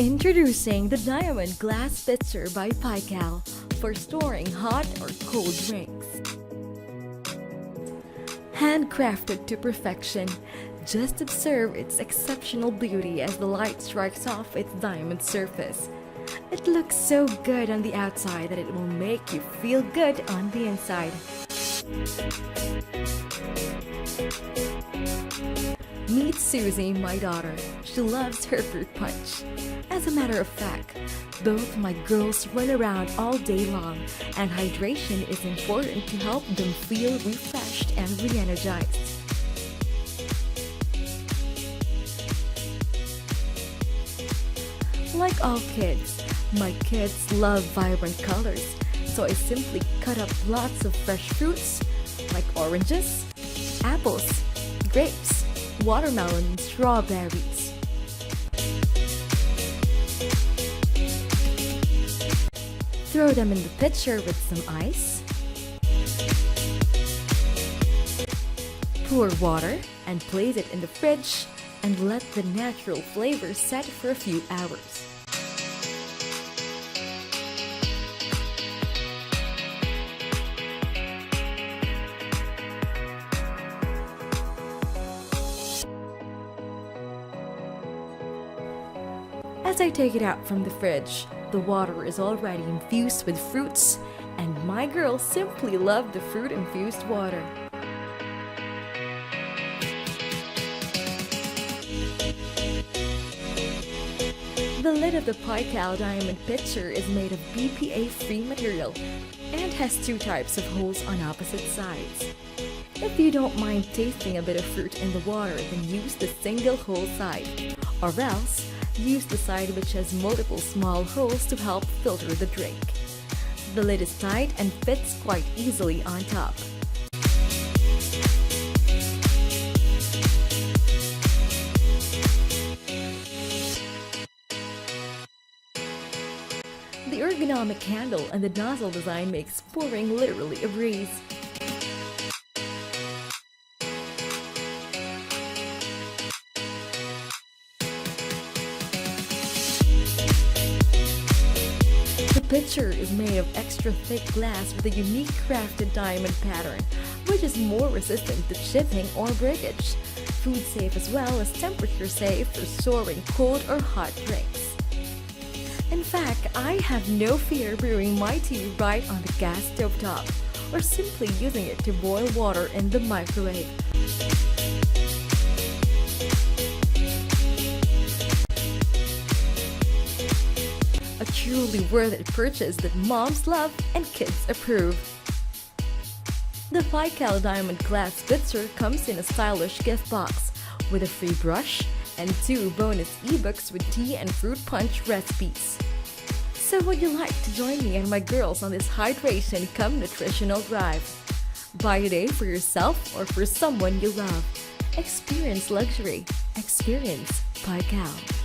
Introducing the Diamond Glass Pitcher by Pykal for storing hot or cold drinks. Handcrafted to perfection, just observe its exceptional beauty as the light strikes off its diamond surface. It looks so good on the outside that it will make you feel good on the inside. Meet Susie, my daughter. She loves her fruit punch. As a matter of fact, both my girls run around all day long, and hydration is important to help them feel refreshed and re-energized. Like all kids, my kids love vibrant colors, so I simply cut up lots of fresh fruits like oranges, apples, grapes, watermelon, and strawberries. Throw them in the pitcher with some ice. Pour water and place it in the fridge and let the natural flavor set for a few hours. As I take it out from the fridge, the water is already infused with fruits, and my girls simply love the fruit-infused water. The lid of the Pykal Diamond Pitcher is made of BPA-free material and has two types of holes on opposite sides. If you don't mind tasting a bit of fruit in the water, then use the single hole side, or else use the side which has multiple small holes to help filter the drink. The lid is tight and fits quite easily on top. The ergonomic handle and the nozzle design makes pouring literally a breeze. The pitcher is made of extra thick glass with a unique crafted diamond pattern, which is more resistant to chipping or breakage. Food safe as well as temperature safe for storing cold or hot drinks. In fact, I have no fear brewing my tea right on the gas stove top, or simply using it to boil water in the microwave. A truly worth it purchase that moms love and kids approve. The Pykal Diamond Glass Pitcher comes in a stylish gift box with a free brush and 2 bonus ebooks with tea and fruit punch recipes. So would you like to join me and my girls on this hydration cum nutritional drive? Buy today for yourself or for someone you love. Experience luxury. Experience Pykal.